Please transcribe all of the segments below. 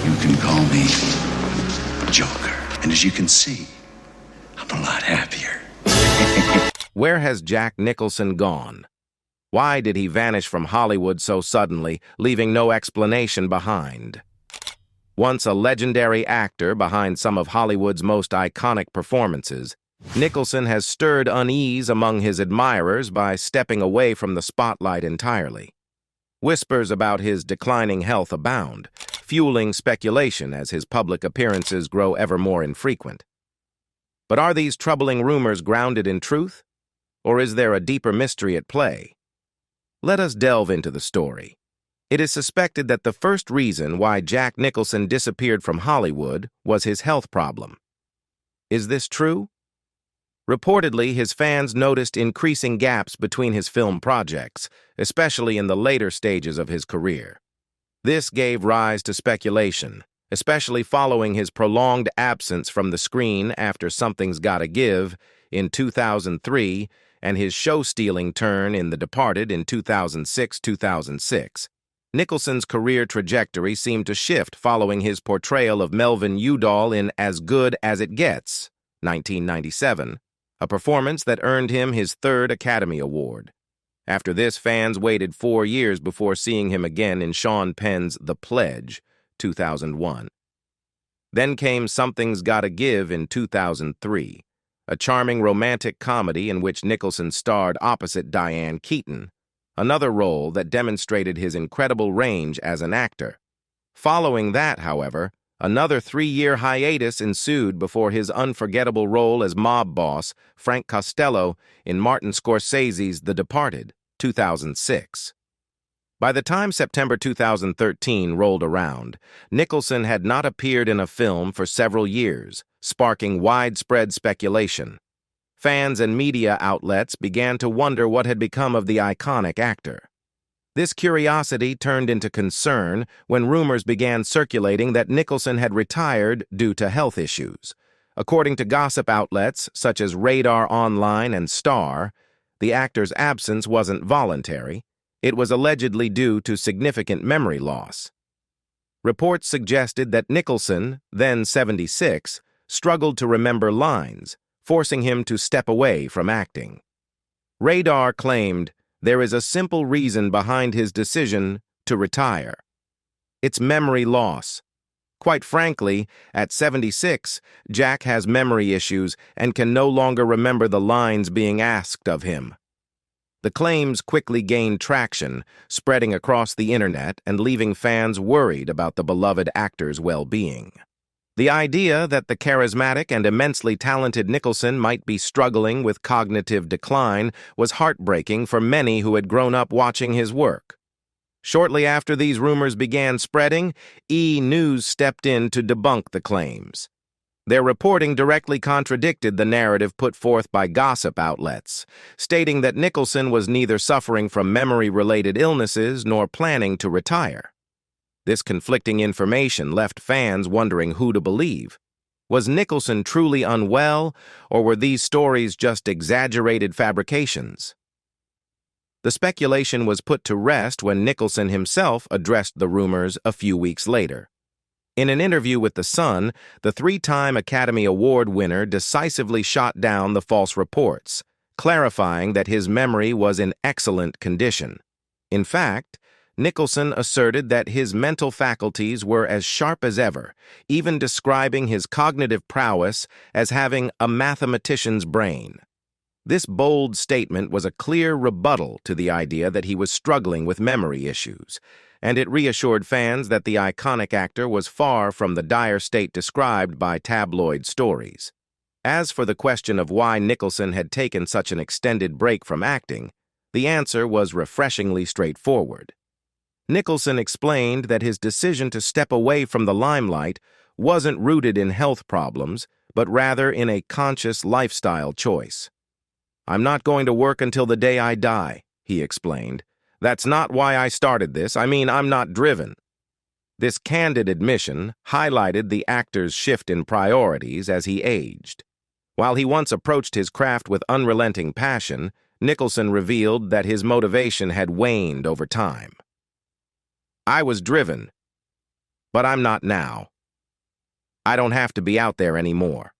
You can call me Joker. And as you can see, I'm a lot happier. Where has Jack Nicholson gone? Why did he vanish from Hollywood so suddenly, leaving no explanation behind? Once a legendary actor behind some of Hollywood's most iconic performances, Nicholson has stirred unease among his admirers by stepping away from the spotlight entirely. Whispers about his declining health abound, fueling speculation as his public appearances grow ever more infrequent. But are these troubling rumors grounded in truth? Or is there a deeper mystery at play? Let us delve into the story. It is suspected that the first reason why Jack Nicholson disappeared from Hollywood was his health problem. Is this true? Reportedly, his fans noticed increasing gaps between his film projects, especially in the later stages of his career. This gave rise to speculation, especially following his prolonged absence from the screen after Something's Gotta Give in 2003 and his show-stealing turn in The Departed in 2006. Nicholson's career trajectory seemed to shift following his portrayal of Melvin Udall in As Good as It Gets, 1997, a performance that earned him his third Academy Award. After this, fans waited 4 years before seeing him again in Sean Penn's The Pledge, 2001. Then came Something's Gotta Give in 2003, a charming romantic comedy in which Nicholson starred opposite Diane Keaton, another role that demonstrated his incredible range as an actor. Following that, however, another 3-year hiatus ensued before his unforgettable role as mob boss, Frank Costello, in Martin Scorsese's The Departed, 2006. By the time September 2013 rolled around, Nicholson had not appeared in a film for several years, sparking widespread speculation. Fans and media outlets began to wonder what had become of the iconic actor. This curiosity turned into concern when rumors began circulating that Nicholson had retired due to health issues. According to gossip outlets such as Radar Online and Star, the actor's absence wasn't voluntary. It was allegedly due to significant memory loss. Reports suggested that Nicholson, then 76, struggled to remember lines, forcing him to step away from acting. Radar claimed there is a simple reason behind his decision to retire. It's memory loss. Quite frankly, at 76, Jack has memory issues and can no longer remember the lines being asked of him. The claims quickly gained traction, spreading across the internet and leaving fans worried about the beloved actor's well-being. The idea that the charismatic and immensely talented Nicholson might be struggling with cognitive decline was heartbreaking for many who had grown up watching his work. Shortly after these rumors began spreading, E! News stepped in to debunk the claims. Their reporting directly contradicted the narrative put forth by gossip outlets, stating that Nicholson was neither suffering from memory-related illnesses nor planning to retire. This conflicting information left fans wondering who to believe. Was Nicholson truly unwell, or were these stories just exaggerated fabrications? The speculation was put to rest when Nicholson himself addressed the rumors a few weeks later. In an interview with The Sun, the 3-time Academy Award winner decisively shot down the false reports, clarifying that his memory was in excellent condition. In fact, Nicholson asserted that his mental faculties were as sharp as ever, even describing his cognitive prowess as having a mathematician's brain. This bold statement was a clear rebuttal to the idea that he was struggling with memory issues, and it reassured fans that the iconic actor was far from the dire state described by tabloid stories. As for the question of why Nicholson had taken such an extended break from acting, the answer was refreshingly straightforward. Nicholson explained that his decision to step away from the limelight wasn't rooted in health problems, but rather in a conscious lifestyle choice. "I'm not going to work until the day I die," he explained. "That's not why I started this. I'm not driven." This candid admission highlighted the actor's shift in priorities as he aged. While he once approached his craft with unrelenting passion, Nicholson revealed that his motivation had waned over time. "I was driven. but I'm not now. I don't have to be out there anymore.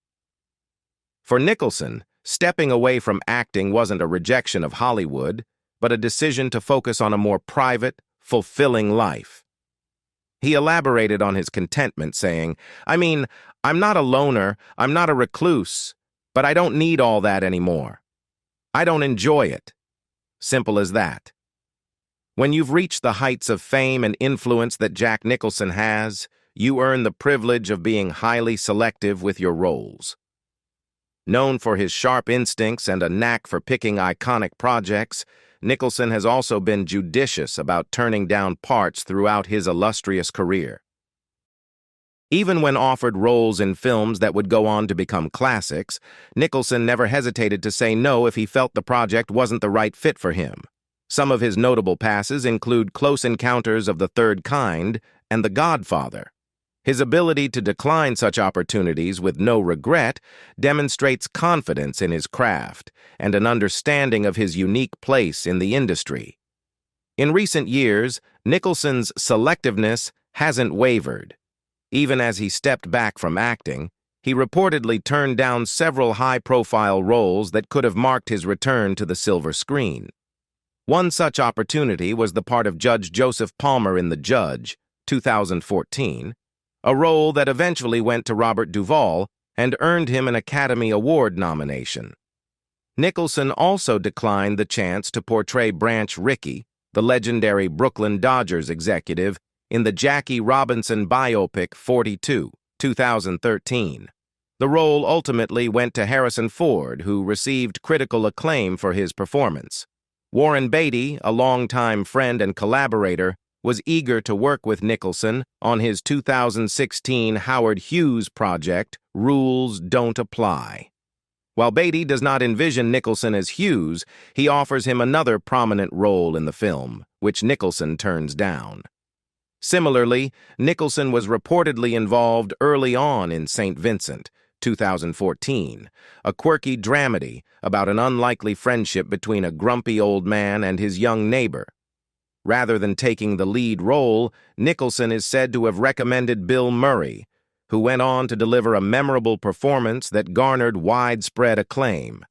For Nicholson, stepping away from acting wasn't a rejection of Hollywood, but a decision to focus on a more private, fulfilling life. He elaborated on his contentment, saying, I'm not a loner, I'm not a recluse, but I don't need all that anymore. I don't enjoy it. Simple as that. When you've reached the heights of fame and influence that Jack Nicholson has, you earn the privilege of being highly selective with your roles. Known for his sharp instincts and a knack for picking iconic projects, Nicholson has also been judicious about turning down parts throughout his illustrious career. Even when offered roles in films that would go on to become classics, Nicholson never hesitated to say no if he felt the project wasn't the right fit for him. Some of his notable passes include Close Encounters of the Third Kind and The Godfather. His ability to decline such opportunities with no regret demonstrates confidence in his craft and an understanding of his unique place in the industry. In recent years, Nicholson's selectiveness hasn't wavered. Even as he stepped back from acting, he reportedly turned down several high-profile roles that could have marked his return to the silver screen. One such opportunity was the part of Judge Joseph Palmer in The Judge, 2014, a role that eventually went to Robert Duvall and earned him an Academy Award nomination. Nicholson also declined the chance to portray Branch Rickey, the legendary Brooklyn Dodgers executive, in the Jackie Robinson biopic 42, 2013. The role ultimately went to Harrison Ford, who received critical acclaim for his performance. Warren Beatty, a longtime friend and collaborator, was eager to work with Nicholson on his 2016 Howard Hughes project, Rules Don't Apply. While Beatty does not envision Nicholson as Hughes, he offers him another prominent role in the film, which Nicholson turns down. Similarly, Nicholson was reportedly involved early on in St. Vincent, 2014, a quirky dramedy about an unlikely friendship between a grumpy old man and his young neighbor. Rather than taking the lead role, Nicholson is said to have recommended Bill Murray, who went on to deliver a memorable performance that garnered widespread acclaim.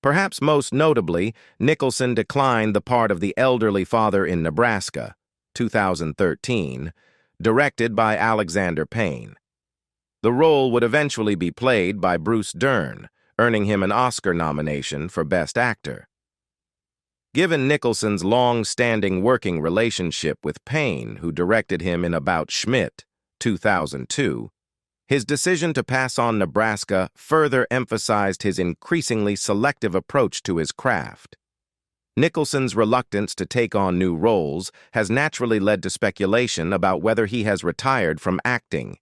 Perhaps most notably, Nicholson declined the part of the elderly father in Nebraska, 2013, directed by Alexander Payne. The role would eventually be played by Bruce Dern, earning him an Oscar nomination for Best Actor. Given Nicholson's long-standing working relationship with Payne, who directed him in About Schmidt, 2002, his decision to pass on Nebraska further emphasized his increasingly selective approach to his craft. Nicholson's reluctance to take on new roles has naturally led to speculation about whether he has retired from acting.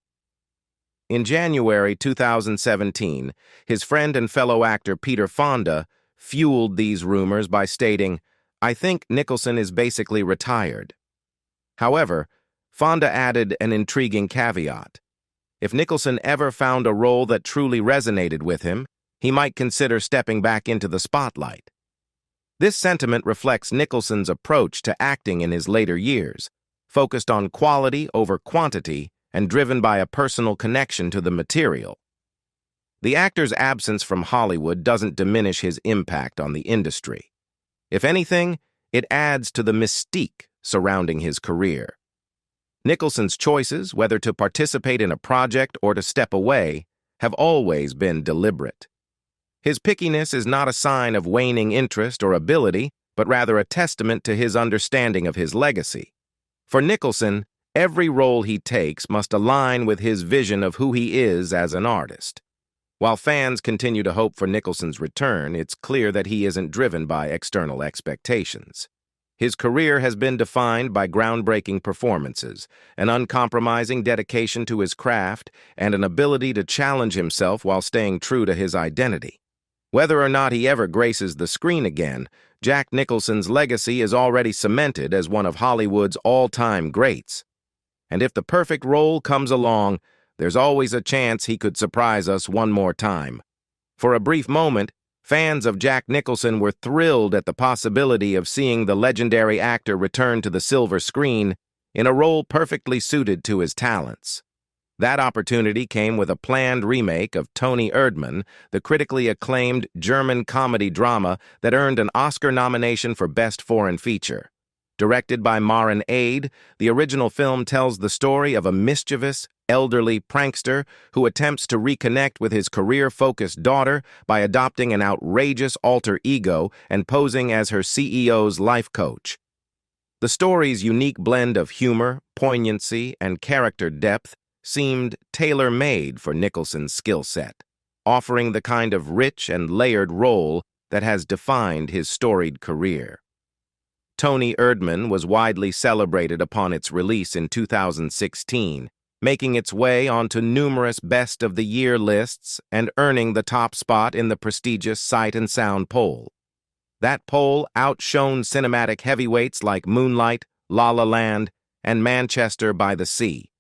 In January 2017, his friend and fellow actor Peter Fonda fueled these rumors by stating, "I think Nicholson is basically retired." However, Fonda added an intriguing caveat. If Nicholson ever found a role that truly resonated with him, he might consider stepping back into the spotlight. This sentiment reflects Nicholson's approach to acting in his later years, focused on quality over quantity and driven by a personal connection to the material. The actor's absence from Hollywood doesn't diminish his impact on the industry. If anything, it adds to the mystique surrounding his career. Nicholson's choices, whether to participate in a project or to step away, have always been deliberate. His pickiness is not a sign of waning interest or ability, but rather a testament to his understanding of his legacy. For Nicholson, every role he takes must align with his vision of who he is as an artist. While fans continue to hope for Nicholson's return, it's clear that he isn't driven by external expectations. His career has been defined by groundbreaking performances, an uncompromising dedication to his craft, and an ability to challenge himself while staying true to his identity. Whether or not he ever graces the screen again, Jack Nicholson's legacy is already cemented as one of Hollywood's all-time greats. And if the perfect role comes along, there's always a chance he could surprise us one more time. For a brief moment, fans of Jack Nicholson were thrilled at the possibility of seeing the legendary actor return to the silver screen in a role perfectly suited to his talents. That opportunity came with a planned remake of Tony Erdmann, the critically acclaimed German comedy drama that earned an Oscar nomination for Best Foreign Feature. Directed by Maren Ade, the original film tells the story of a mischievous, elderly prankster who attempts to reconnect with his career-focused daughter by adopting an outrageous alter ego and posing as her CEO's life coach. The story's unique blend of humor, poignancy, and character depth seemed tailor-made for Nicholson's skill set, offering the kind of rich and layered role that has defined his storied career. Tony Erdmann was widely celebrated upon its release in 2016, making its way onto numerous Best of the Year lists and earning the top spot in the prestigious Sight and Sound poll. That poll outshone cinematic heavyweights like Moonlight, La La Land, and Manchester by the Sea.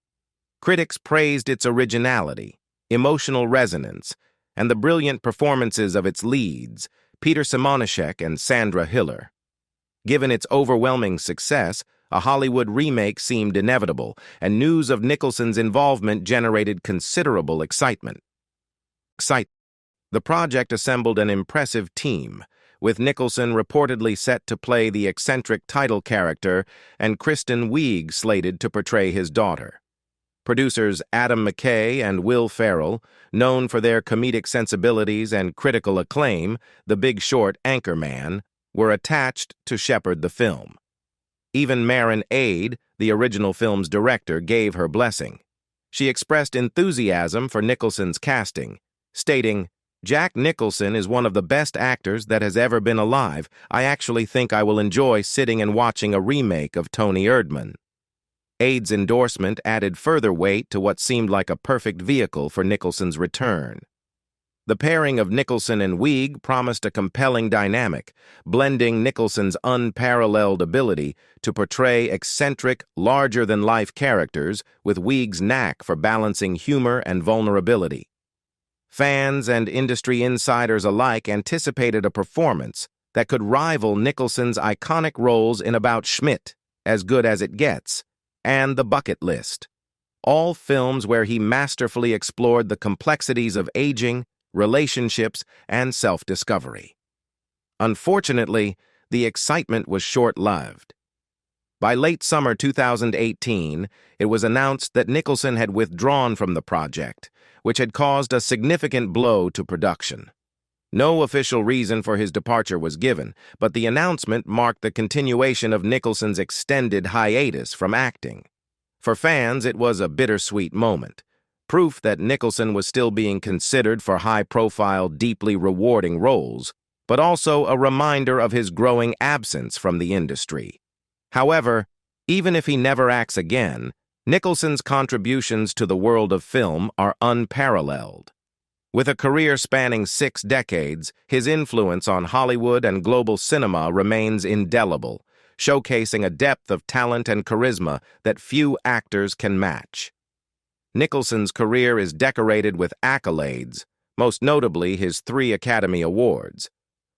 Critics praised its originality, emotional resonance, and the brilliant performances of its leads, Peter Simonischek and Sandra Hiller. Given its overwhelming success, a Hollywood remake seemed inevitable, and news of Nicholson's involvement generated considerable excitement. The project assembled an impressive team, with Nicholson reportedly set to play the eccentric title character and Kristen Wiig slated to portray his daughter. Producers Adam McKay and Will Ferrell, known for their comedic sensibilities and critical acclaim, The Big Short anchorman, were attached to shepherd the film. Even Maren Ade, the original film's director, gave her blessing. She expressed enthusiasm for Nicholson's casting, stating, "Jack Nicholson is one of the best actors that has ever been alive. I actually think I will enjoy sitting and watching a remake of Tony Erdmann." Ade's endorsement added further weight to what seemed like a perfect vehicle for Nicholson's return. The pairing of Nicholson and Wiig promised a compelling dynamic, blending Nicholson's unparalleled ability to portray eccentric, larger-than-life characters with Wiig's knack for balancing humor and vulnerability. Fans and industry insiders alike anticipated a performance that could rival Nicholson's iconic roles in About Schmidt, As Good as It Gets, and The Bucket List, all films where he masterfully explored the complexities of aging, relationships, and self-discovery. Unfortunately, the excitement was short-lived. By late summer 2018, it was announced that Nicholson had withdrawn from the project, which had caused a significant blow to production. No official reason for his departure was given, but the announcement marked the continuation of Nicholson's extended hiatus from acting. For fans, it was a bittersweet moment, proof that Nicholson was still being considered for high-profile, deeply rewarding roles, but also a reminder of his growing absence from the industry. However, even if he never acts again, Nicholson's contributions to the world of film are unparalleled. With a career spanning 6 decades, his influence on Hollywood and global cinema remains indelible, showcasing a depth of talent and charisma that few actors can match. Nicholson's career is decorated with accolades, most notably his 3 Academy Awards,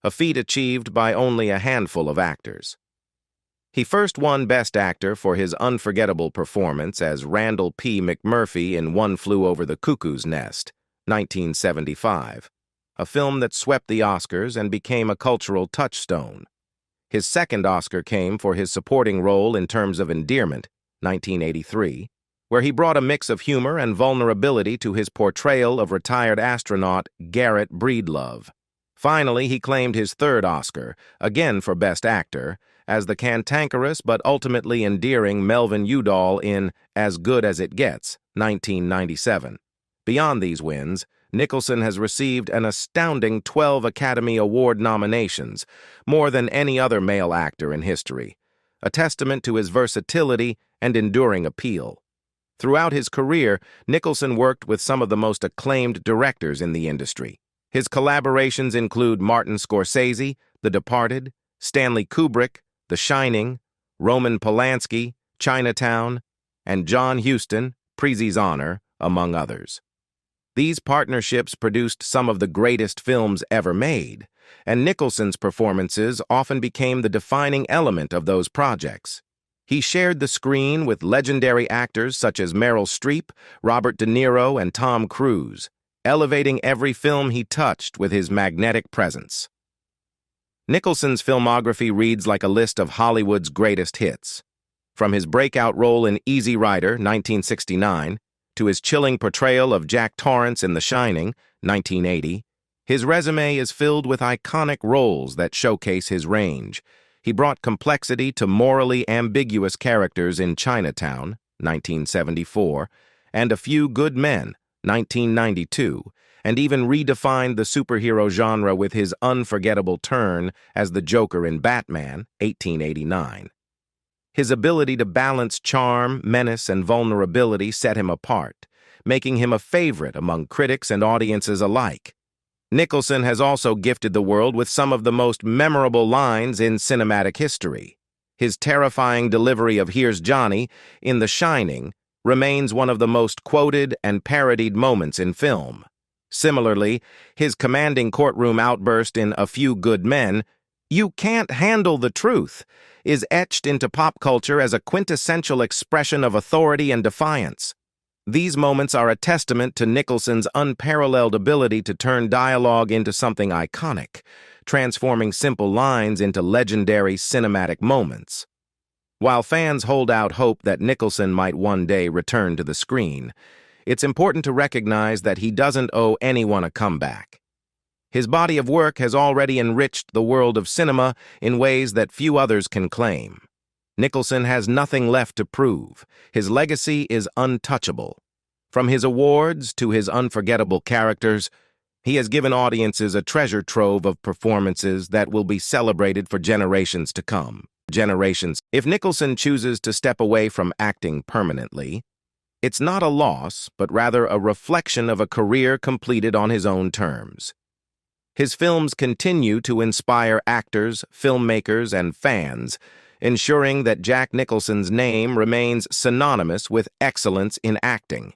a feat achieved by only a handful of actors. He first won Best Actor for his unforgettable performance as Randall P. McMurphy in One Flew Over the Cuckoo's Nest, 1975, a film that swept the Oscars and became a cultural touchstone. His second Oscar came for his supporting role in Terms of Endearment, 1983, where he brought a mix of humor and vulnerability to his portrayal of retired astronaut Garrett Breedlove. Finally, he claimed his third Oscar, again for Best Actor, as the cantankerous but ultimately endearing Melvin Udall in As Good as It Gets, 1997. Beyond these wins, Nicholson has received an astounding 12 Academy Award nominations, more than any other male actor in history, a testament to his versatility and enduring appeal. Throughout his career, Nicholson worked with some of the most acclaimed directors in the industry. His collaborations include Martin Scorsese, The Departed, Stanley Kubrick, The Shining, Roman Polanski, Chinatown, and John Huston, Prezi's Honor, among others. These partnerships produced some of the greatest films ever made, and Nicholson's performances often became the defining element of those projects. He shared the screen with legendary actors such as Meryl Streep, Robert De Niro, and Tom Cruise, elevating every film he touched with his magnetic presence. Nicholson's filmography reads like a list of Hollywood's greatest hits. From his breakout role in Easy Rider, 1969, to his chilling portrayal of Jack Torrance in The Shining, 1980, his resume is filled with iconic roles that showcase his range. He brought complexity to morally ambiguous characters in Chinatown, 1974, and A Few Good Men, 1992, and even redefined the superhero genre with his unforgettable turn as the Joker in Batman, 1889. His ability to balance charm, menace, and vulnerability set him apart, making him a favorite among critics and audiences alike. Nicholson has also gifted the world with some of the most memorable lines in cinematic history. His terrifying delivery of "Here's Johnny" in The Shining remains one of the most quoted and parodied moments in film. Similarly, his commanding courtroom outburst in A Few Good Men, "You can't handle the truth," is etched into pop culture as a quintessential expression of authority and defiance. These moments are a testament to Nicholson's unparalleled ability to turn dialogue into something iconic, transforming simple lines into legendary cinematic moments. While fans hold out hope that Nicholson might one day return to the screen, it's important to recognize that he doesn't owe anyone a comeback. His body of work has already enriched the world of cinema in ways that few others can claim. Nicholson has nothing left to prove. His legacy is untouchable. From his awards to his unforgettable characters, he has given audiences a treasure trove of performances that will be celebrated for generations to come. If Nicholson chooses to step away from acting permanently, it's not a loss, but rather a reflection of a career completed on his own terms. His films continue to inspire actors, filmmakers, and fans, ensuring that Jack Nicholson's name remains synonymous with excellence in acting.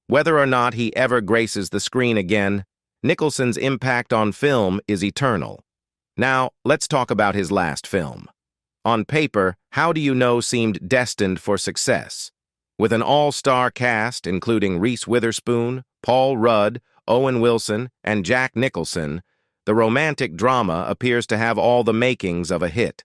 Whether or not he ever graces the screen again, Nicholson's impact on film is eternal. Now, let's talk about his last film. On paper, How Do You Know seemed destined for success. With an all-star cast including Reese Witherspoon, Paul Rudd, Owen Wilson, and Jack Nicholson, the romantic drama appears to have all the makings of a hit.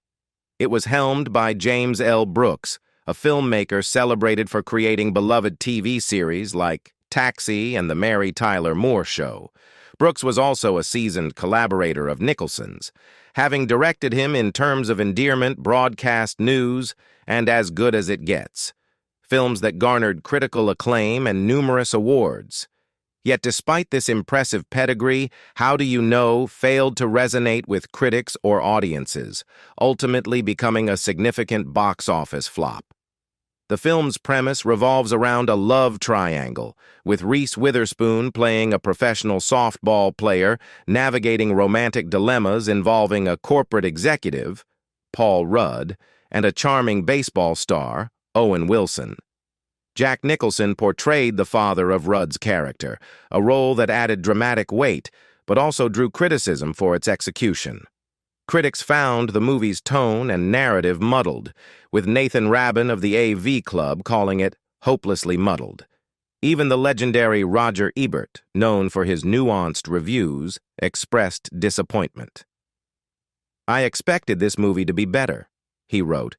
It was helmed by James L. Brooks, a filmmaker celebrated for creating beloved TV series like Taxi and The Mary Tyler Moore Show. Brooks was also a seasoned collaborator of Nicholson's, having directed him in Terms of Endearment, Broadcast News, and As Good as It Gets, films that garnered critical acclaim and numerous awards. Yet despite this impressive pedigree, How Do You Know failed to resonate with critics or audiences, ultimately becoming a significant box office flop. The film's premise revolves around a love triangle, with Reese Witherspoon playing a professional softball player navigating romantic dilemmas involving a corporate executive, Paul Rudd, and a charming baseball star, Owen Wilson. Jack Nicholson portrayed the father of Rudd's character, a role that added dramatic weight, but also drew criticism for its execution. Critics found the movie's tone and narrative muddled, with Nathan Rabin of the AV Club calling it hopelessly muddled. Even the legendary Roger Ebert, known for his nuanced reviews, expressed disappointment. "I expected this movie to be better," he wrote,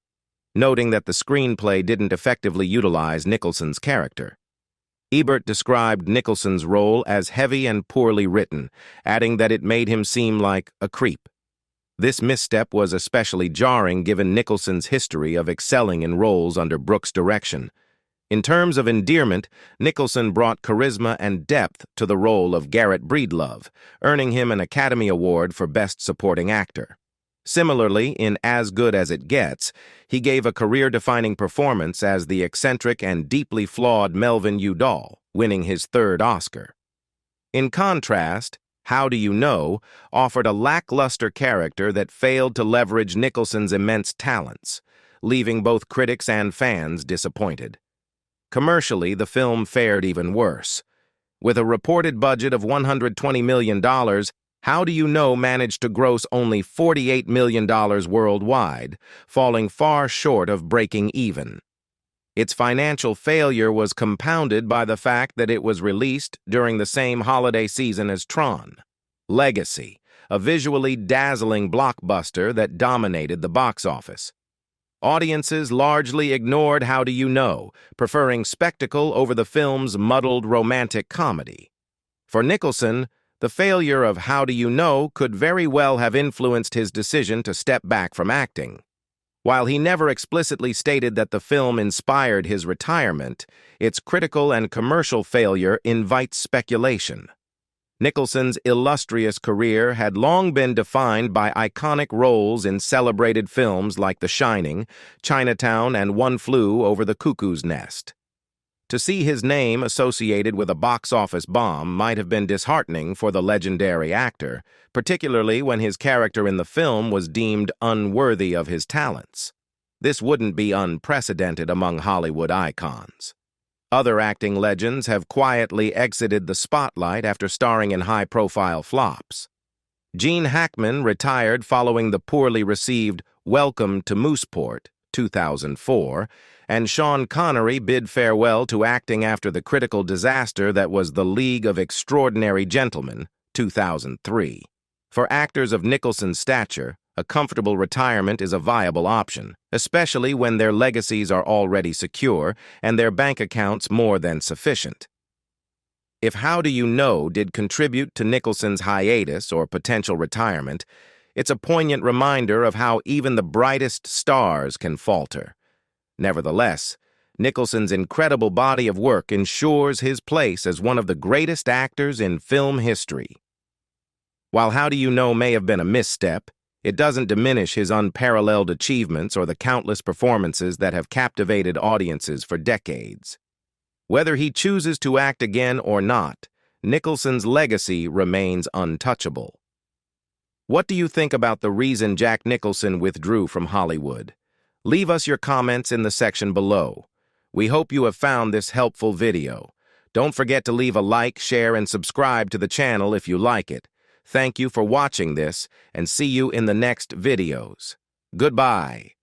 noting that the screenplay didn't effectively utilize Nicholson's character. Ebert described Nicholson's role as heavy and poorly written, adding that it made him seem like a creep. This misstep was especially jarring given Nicholson's history of excelling in roles under Brooks' direction. In terms of endearment, Nicholson brought charisma and depth to the role of Garrett Breedlove, earning him an Academy Award for Best Supporting Actor. Similarly, in As Good as It Gets, he gave a career-defining performance as the eccentric and deeply flawed Melvin Udall, winning his third Oscar. In contrast, How Do You Know offered a lackluster character that failed to leverage Nicholson's immense talents, leaving both critics and fans disappointed. Commercially, the film fared even worse. With a reported budget of $120 million, How Do You Know managed to gross only $48 million worldwide, falling far short of breaking even. Its financial failure was compounded by the fact that it was released during the same holiday season as Tron: Legacy, a visually dazzling blockbuster that dominated the box office. Audiences largely ignored How Do You Know, preferring spectacle over the film's muddled romantic comedy. For Nicholson, the failure of How Do You Know could very well have influenced his decision to step back from acting. While he never explicitly stated that the film inspired his retirement, its critical and commercial failure invites speculation. Nicholson's illustrious career had long been defined by iconic roles in celebrated films like The Shining, Chinatown, and One Flew Over the Cuckoo's Nest. To see his name associated with a box office bomb might have been disheartening for the legendary actor, particularly when his character in the film was deemed unworthy of his talents. This wouldn't be unprecedented among Hollywood icons. Other acting legends have quietly exited the spotlight after starring in high-profile flops. Gene Hackman retired following the poorly received Welcome to Mooseport, 2004, and Sean Connery bid farewell to acting after the critical disaster that was The League of Extraordinary Gentlemen, 2003. For actors of Nicholson's stature, a comfortable retirement is a viable option, especially when their legacies are already secure and their bank accounts more than sufficient. If How Do You Know did contribute to Nicholson's hiatus or potential retirement, it's a poignant reminder of how even the brightest stars can falter. Nevertheless, Nicholson's incredible body of work ensures his place as one of the greatest actors in film history. While How Do You Know may have been a misstep, it doesn't diminish his unparalleled achievements or the countless performances that have captivated audiences for decades. Whether he chooses to act again or not, Nicholson's legacy remains untouchable. What do you think about the reason Jack Nicholson withdrew from Hollywood? Leave us your comments in the section below. We hope you have found this helpful video. Don't forget to leave a like, share, and subscribe to the channel if you like it. Thank you for watching this, and see you in the next videos. Goodbye.